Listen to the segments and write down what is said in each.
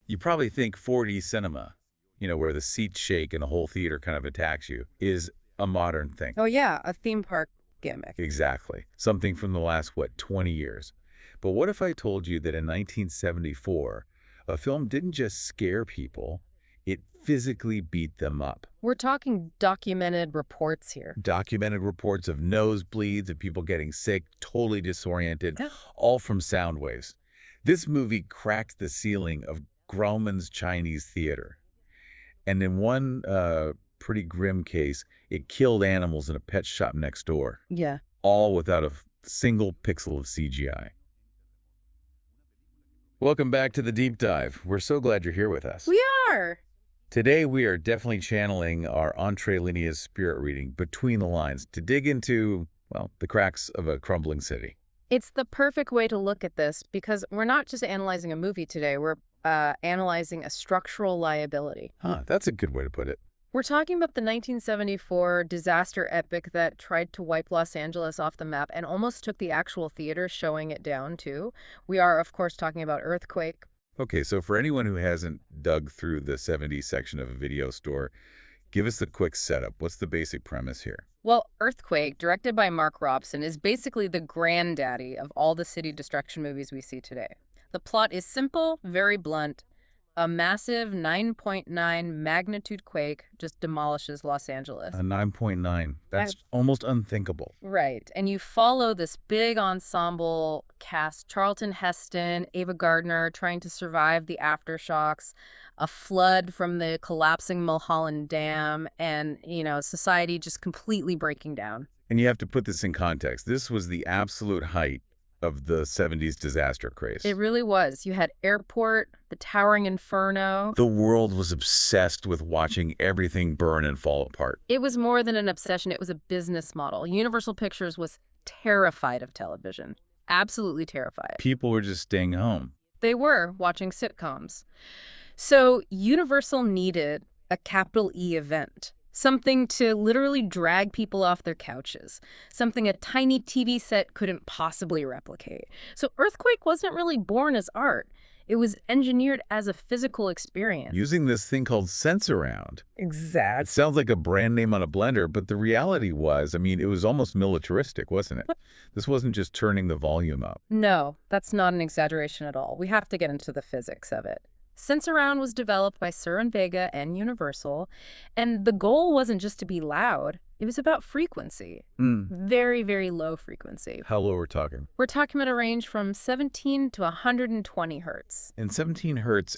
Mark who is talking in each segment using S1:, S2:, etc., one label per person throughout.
S1: You probably think 4D cinema, where the seats shake and the whole theater kind of attacks you, is a modern thing.
S2: Oh yeah, a theme park gimmick.
S1: Exactly. Something from the last, 20 years. But what if I told you that in 1974, a film didn't just scare people, it physically beat them up?
S2: We're talking documented reports here.
S1: Documented reports of nosebleeds, of people getting sick, totally disoriented,
S2: Yeah.
S1: all from sound waves. This movie cracked the ceiling of Grauman's Chinese theater. And in one pretty grim case, it killed animals in a pet shop next door,
S2: Yeah.
S1: all without a single pixel of CGI. Welcome back to the Deep Dive. We're so glad you're here with us.
S2: We are.
S1: Today, we are definitely channeling our Entre Líneas spirit reading between the lines to dig into, well, the cracks of a crumbling city.
S2: It's the perfect way to look at this because we're not just analyzing a movie today. We're analyzing a structural liability.
S1: Huh, that's a good way to put it.
S2: We're talking about the 1974 disaster epic that tried to wipe Los Angeles off the map and almost took the actual theater showing it down, too. We are, of course, talking about Earthquake.
S1: Okay, so for anyone who hasn't dug through the 70s section of a video store, give us the quick setup. What's the basic premise here?
S2: Well, Earthquake, directed by Mark Robson, is basically the granddaddy of all the city destruction movies we see today. The plot is simple, very blunt. A massive 9.9 magnitude quake just demolishes Los Angeles.
S1: A 9.9. That's almost unthinkable.
S2: Right. And you follow this big ensemble cast, Charlton Heston, Ava Gardner, trying to survive the aftershocks, a flood from the collapsing Mulholland Dam, and, society just completely breaking down.
S1: And you have to put this in context. This was the absolute height of the 70s disaster craze.
S2: It really was. You had Airport, the towering inferno.
S1: The world was obsessed with watching everything burn and fall apart.
S2: It was more than an obsession. It was a business model. Universal Pictures was terrified of television. Absolutely terrified.
S1: People were just staying home.
S2: They were watching sitcoms. So Universal needed a capital E event. Something to literally drag people off their couches. Something a tiny TV set couldn't possibly replicate. So Earthquake wasn't really born as art. It was engineered as a physical experience.
S1: Using this thing called Sensaround.
S2: Exactly.
S1: It sounds like a brand name on a blender, but the reality was, it was almost militaristic, wasn't it? This wasn't just turning the volume up.
S2: No, that's not an exaggeration at all. We have to get into the physics of it. Sensaround was developed by Sur and Vega and Universal, and the goal wasn't just to be loud. It was about frequency. Very, very low frequency.
S1: How low are we talking?
S2: We're talking about a range from 17 to 120 hertz.
S1: And 17 hertz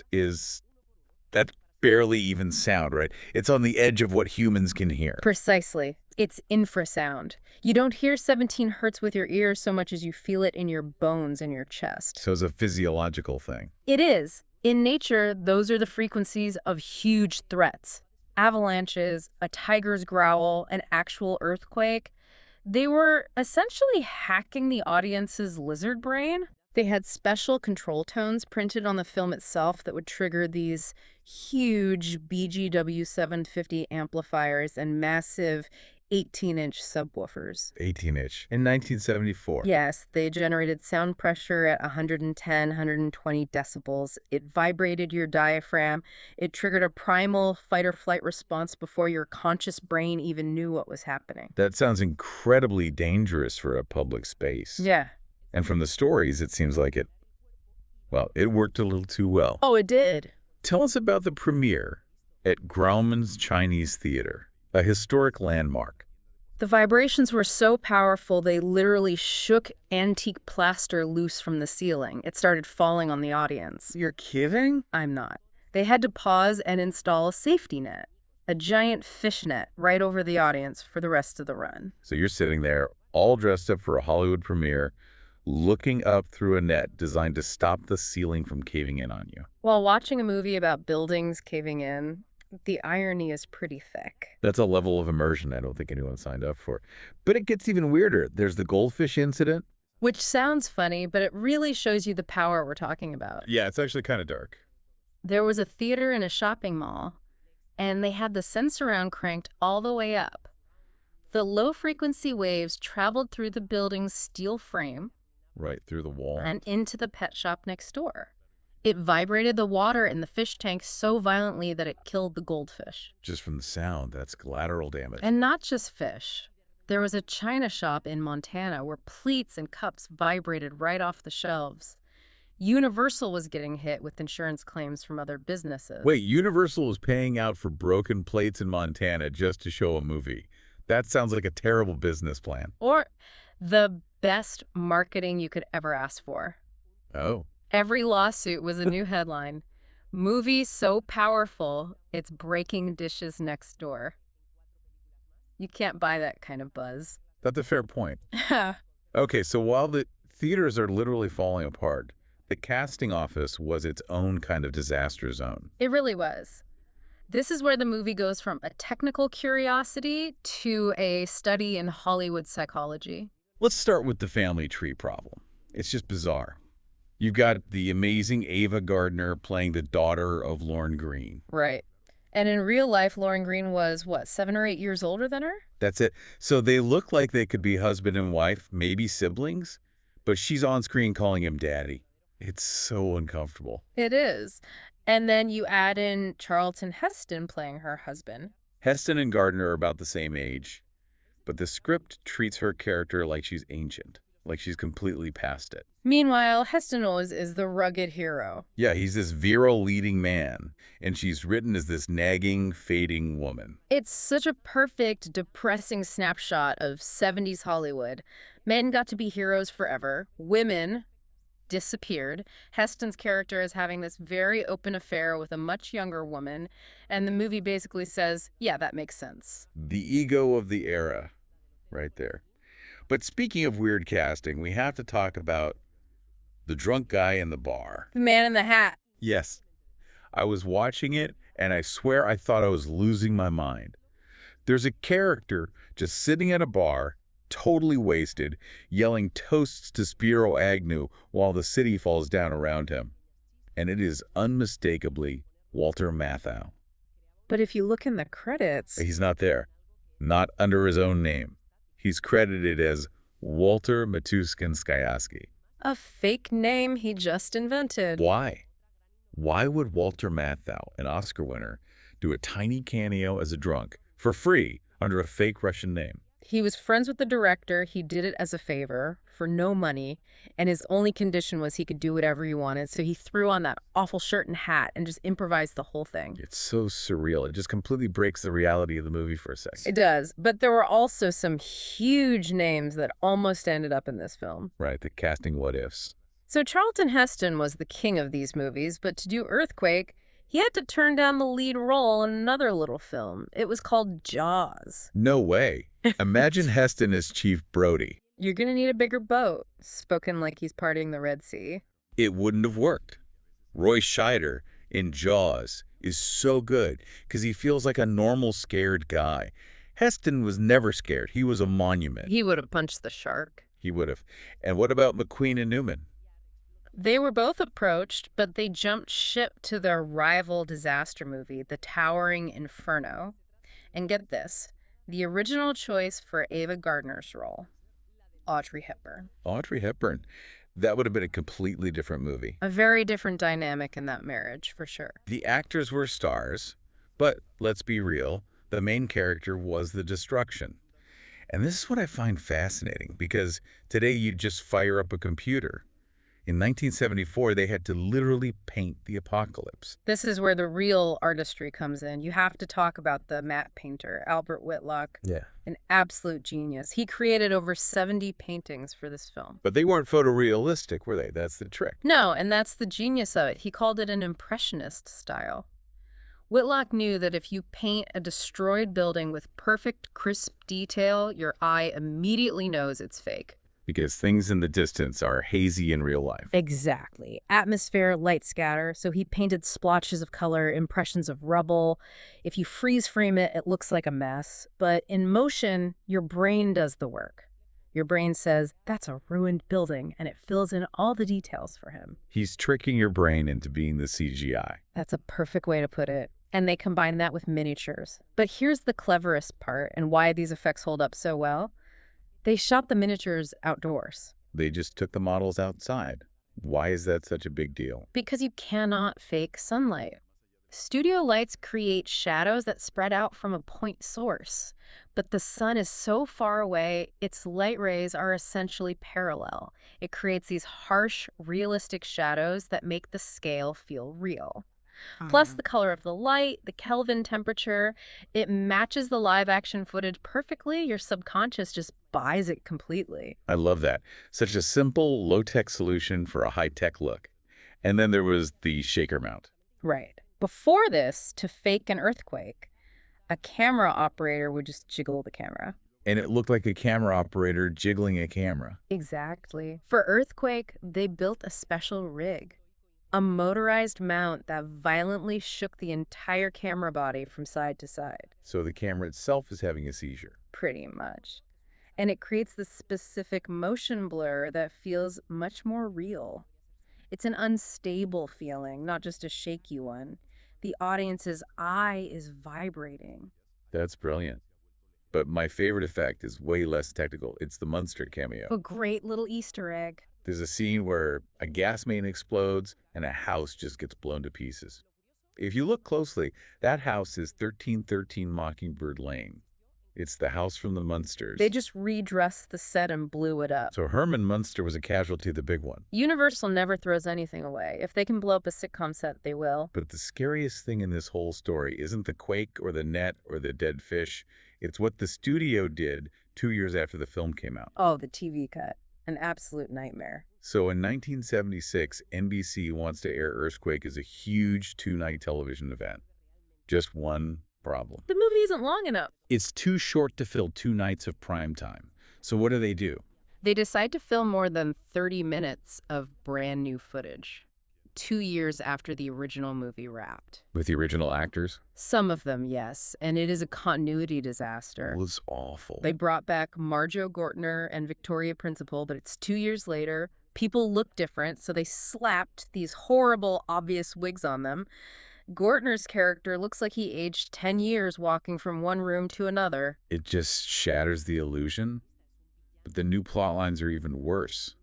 S1: that's barely even sound, right? It's on the edge of what humans can hear.
S2: Precisely. It's infrasound. You don't hear 17 hertz with your ears so much as you feel it in your bones in your chest.
S1: So it's a physiological thing.
S2: It is. In nature, those are the frequencies of huge threats. Avalanches, a tiger's growl, an actual earthquake. They were essentially hacking the audience's lizard brain. They had special control tones printed on the film itself that would trigger these huge BGW 750 amplifiers and massive 18-inch subwoofers.
S1: 18-inch. In 1974.
S2: Yes, they generated sound pressure at 110, 120 decibels. It vibrated your diaphragm. It triggered a primal fight-or-flight response before your conscious brain even knew what was happening.
S1: That sounds incredibly dangerous for a public space.
S2: Yeah.
S1: And from the stories, it seems like it worked a little too well.
S2: Oh, it did.
S1: Tell us about the premiere at Grauman's Chinese Theater, a historic landmark.
S2: The vibrations were so powerful, they literally shook antique plaster loose from the ceiling. It started falling on the audience.
S1: You're kidding?
S2: I'm not. They had to pause and install a safety net, a giant fishnet right over the audience for the rest of the run.
S1: So you're sitting there, all dressed up for a Hollywood premiere, looking up through a net designed to stop the ceiling from caving in on you.
S2: While watching a movie about buildings caving in, the irony is pretty thick.
S1: That's a level of immersion I don't think anyone signed up for. But it gets even weirder. There's the goldfish incident.
S2: Which sounds funny, but it really shows you the power we're talking about.
S1: Yeah, it's actually kind of dark.
S2: There was a theater in a shopping mall, and they had the Sensaround cranked all the way up. The low-frequency waves traveled through the building's steel frame,
S1: Right through the wall.
S2: and into the pet shop next door. It vibrated the water in the fish tank so violently that it killed the goldfish.
S1: Just from the sound, that's collateral damage.
S2: And not just fish. There was a china shop in Montana where plates and cups vibrated right off the shelves. Universal was getting hit with insurance claims from other businesses.
S1: Wait, Universal was paying out for broken plates in Montana just to show a movie. That sounds like a terrible business plan.
S2: Or the best marketing you could ever ask for.
S1: Oh.
S2: Every lawsuit was a new headline. Movie so powerful, it's breaking dishes next door. You can't buy that kind of buzz.
S1: That's a fair point. Okay, so while the theaters are literally falling apart, the casting office was its own kind of disaster zone.
S2: It really was. This is where the movie goes from a technical curiosity to a study in Hollywood psychology.
S1: Let's start with the family tree problem. It's just bizarre. You've got the amazing Ava Gardner playing the daughter of Lorne Greene.
S2: Right. And in real life, Lauren Green was, what, 7 or 8 years older than her?
S1: That's it. So they look like they could be husband and wife, maybe siblings, but she's on screen calling him daddy. It's so uncomfortable.
S2: It is. And then you add in Charlton Heston playing her husband.
S1: Heston and Gardner are about the same age, but the script treats her character like she's ancient, like she's completely past it.
S2: Meanwhile, Heston always is the rugged hero.
S1: Yeah, he's this virile leading man, and she's written as this nagging, fading woman.
S2: It's such a perfect, depressing snapshot of 70s Hollywood. Men got to be heroes forever. Women disappeared. Heston's character is having this very open affair with a much younger woman, and the movie basically says, yeah, that makes sense.
S1: The ego of the era, right there. But speaking of weird casting, we have to talk about the drunk guy in the bar.
S2: The Man in the Hat.
S1: Yes. I was watching it, and I swear I thought I was losing my mind. There's a character just sitting at a bar, totally wasted, yelling toasts to Spiro Agnew while the city falls down around him. And it is unmistakably Walter Matthau.
S2: But if you look in the credits...
S1: He's not there. Not under his own name. He's credited as Walter Matuskin-Skyaski.
S2: A fake name he just invented.
S1: Why? Why would Walter Matthau, an Oscar winner, do a tiny cameo as a drunk for free under a fake Russian name?
S2: He was friends with the director. He did it as a favor for no money, and his only condition was he could do whatever he wanted. So he threw on that awful shirt and hat and just improvised the whole thing.
S1: It's so surreal. It just completely breaks the reality of the movie for a second.
S2: It does. But there were also some huge names that almost ended up in this film.
S1: Right, the casting what-ifs.
S2: So Charlton Heston was the king of these movies, but to do Earthquake, he had to turn down the lead role in another little film. It was called Jaws.
S1: No way. Imagine Heston as Chief Brody.
S2: You're gonna need a bigger boat, spoken like he's partying the Red Sea.
S1: It wouldn't have worked. Roy Scheider in Jaws is so good because he feels like a normal scared guy. Heston was never scared. He was a monument.
S2: He would have punched the shark.
S1: He would have. And what about McQueen and Newman?
S2: They were both approached, but they jumped ship to their rival disaster movie, The Towering Inferno. And get this, the original choice for Ava Gardner's role, Audrey Hepburn.
S1: Audrey Hepburn. That would have been a completely different movie.
S2: A very different dynamic in that marriage, for sure.
S1: The actors were stars, but let's be real, the main character was the destruction. And this is what I find fascinating, because today you just fire up a computer. In 1974, they had to literally paint the apocalypse.
S2: This is where the real artistry comes in. You have to talk about the matte painter, Albert Whitlock.
S1: Yeah.
S2: An absolute genius. He created over 70 paintings for this film.
S1: But they weren't photorealistic, were they? That's the trick.
S2: No, and that's the genius of it. He called it an impressionist style. Whitlock knew that if you paint a destroyed building with perfect, crisp detail, your eye immediately knows it's fake.
S1: Because things in the distance are hazy in real life.
S2: Exactly. Atmosphere, light scatter. So he painted splotches of color, impressions of rubble. If you freeze frame it, it looks like a mess. But in motion, your brain does the work. Your brain says, that's a ruined building, and it fills in all the details for him.
S1: He's tricking your brain into being the CGI.
S2: That's a perfect way to put it. And they combine that with miniatures. But here's the cleverest part and why these effects hold up so well. They shot the miniatures outdoors.
S1: They just took the models outside. Why is that such a big deal?
S2: Because you cannot fake sunlight. Studio lights create shadows that spread out from a point source, but the sun is so far away, its light rays are essentially parallel. It creates these harsh, realistic shadows that make the scale feel real. Plus, the color of the light, the Kelvin temperature, it matches the live action footage perfectly. Your subconscious just buys it completely.
S1: I love that. Such a simple, low-tech solution for a high-tech look. And then there was the shaker mount.
S2: Right. Before this, to fake an earthquake, a camera operator would just jiggle the camera.
S1: And it looked like a camera operator jiggling a camera.
S2: Exactly. For earthquake, they built a special rig, a motorized mount that violently shook the entire camera body from side to side.
S1: So the camera itself is having a seizure.
S2: Pretty much. And it creates this specific motion blur that feels much more real. It's an unstable feeling, not just a shaky one. The audience's eye is vibrating.
S1: That's brilliant. But my favorite effect is way less technical. It's the Munster cameo.
S2: A great little Easter egg.
S1: There's a scene where a gas main explodes and a house just gets blown to pieces. If you look closely, that house is 1313 Mockingbird Lane. It's the house from the Munsters.
S2: They just redressed the set and blew it up.
S1: So Herman Munster was a casualty of the big one.
S2: Universal never throws anything away. If they can blow up a sitcom set, they will.
S1: But the scariest thing in this whole story isn't the quake or the net or the dead fish. It's what the studio did 2 years after the film came out.
S2: Oh, the TV cut. An absolute nightmare.
S1: So in 1976, NBC wants to air Earthquake as a huge two-night television event. Just one problem.
S2: The movie isn't long enough.
S1: It's too short to fill 2 nights of prime time. So what do?
S2: They decide to film more than 30 minutes of brand new footage, 2 years after the original movie wrapped.
S1: With the original actors?
S2: Some of them, yes, and it is a continuity disaster.
S1: It was awful.
S2: They brought back Marjo Gortner and Victoria Principal, but it's 2 years later. People look different, so they slapped these horrible, obvious wigs on them. Gortner's character looks like he aged 10 years walking from one room to another.
S1: It just shatters the illusion. But the new plot lines are even worse.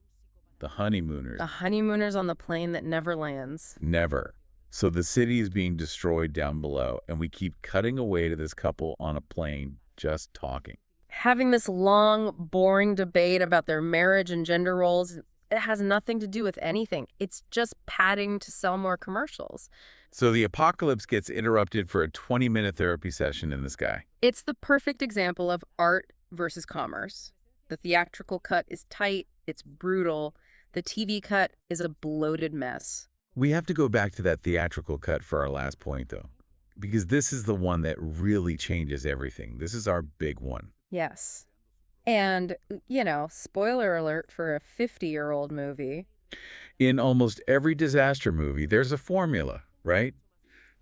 S1: The honeymooners.
S2: The honeymooners on the plane that never lands.
S1: Never. So the city is being destroyed down below, and we keep cutting away to this couple on a plane just talking.
S2: Having this long, boring debate about their marriage and gender roles, it has nothing to do with anything. It's just padding to sell more commercials.
S1: So the apocalypse gets interrupted for a 20-minute therapy session in the sky.
S2: It's the perfect example of art versus commerce. The theatrical cut is tight, it's brutal. The TV cut is a bloated mess.
S1: We have to go back to that theatrical cut for our last point, though, because this is the one that really changes everything. This is our big one.
S2: Yes. And, spoiler alert for a 50-year-old movie.
S1: In almost every disaster movie, there's a formula, right?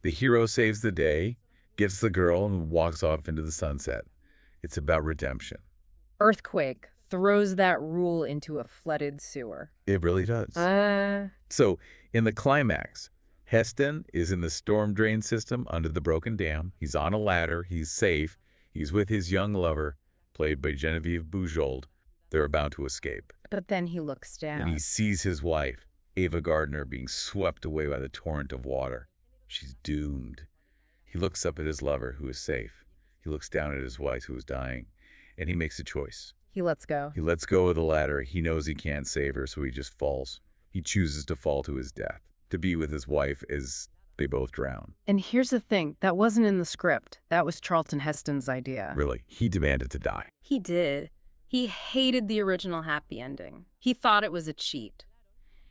S1: The hero saves the day, gets the girl, and walks off into the sunset. It's about redemption.
S2: Earthquake throws that rule into a flooded sewer.
S1: It really does. So, in the climax, Heston is in the storm drain system under the broken dam. He's on a ladder. He's safe. He's with his young lover, played by Genevieve Bujold. They're about to escape.
S2: But then he looks down.
S1: And he sees his wife, Ava Gardner, being swept away by the torrent of water. She's doomed. He looks up at his lover, who is safe. He looks down at his wife, who is dying. And he makes a choice.
S2: He lets go.
S1: He lets go of the ladder. He knows he can't save her, so he just falls. He chooses to fall to his death, to be with his wife as they both drown.
S2: And here's the thing. That wasn't in the script. That was Charlton Heston's idea.
S1: Really, he demanded to die.
S2: He did. He hated the original happy ending. He thought it was a cheat.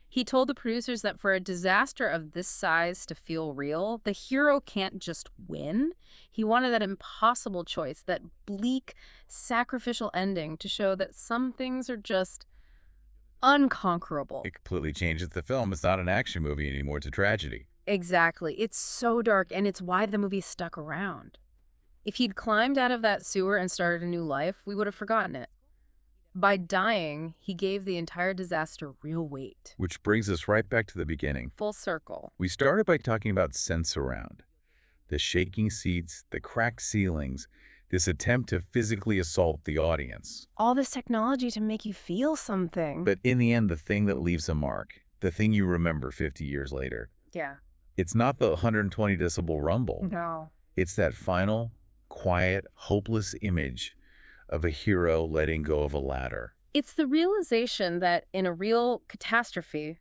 S2: He told the producers that for a disaster of this size to feel real, the hero can't just win. He wanted that impossible choice, that bleak, sacrificial ending to show that some things are just unconquerable.
S1: It completely changes the film. It's not an action movie anymore. It's a tragedy.
S2: Exactly. It's so dark, and it's why the movie stuck around. If he'd climbed out of that sewer and started a new life, we would have forgotten it. By dying, he gave the entire disaster real weight.
S1: Which brings us right back to the beginning.
S2: Full circle.
S1: We started by talking about sense around. The shaking seats, the cracked ceilings, this attempt to physically assault the audience.
S2: All this technology to make you feel something.
S1: But in the end, the thing that leaves a mark the thing you remember 50 years later.
S2: Yeah.
S1: It's not the 120 decibel rumble.
S2: No.
S1: It's that final, quiet, hopeless image of a hero letting go of a ladder.
S2: It's the realization that in a real catastrophe,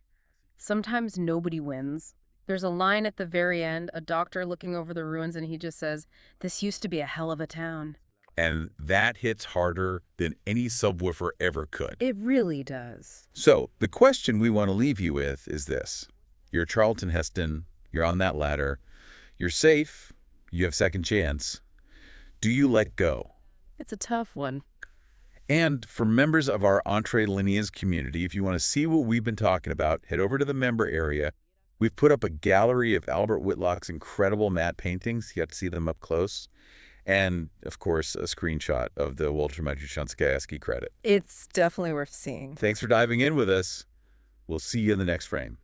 S2: sometimes nobody wins. There's a line at the very end, a doctor looking over the ruins, and he just says, "This used to be a hell of a town."
S1: And that hits harder than any subwoofer ever could.
S2: It really does.
S1: So the question we want to leave you with is this. You're Charlton Heston. You're on that ladder. You're safe. You have second chance. Do you let go?
S2: It's a tough one.
S1: And for members of our Entre Líneas community, if you want to see what we've been talking about, head over to the member area. We've put up a gallery of Albert Whitlock's incredible matte paintings. You got to see them up close. And, of course, a screenshot of the Walter Maciejewski credit.
S2: It's definitely worth seeing.
S1: Thanks for diving in with us. We'll see you in the next frame.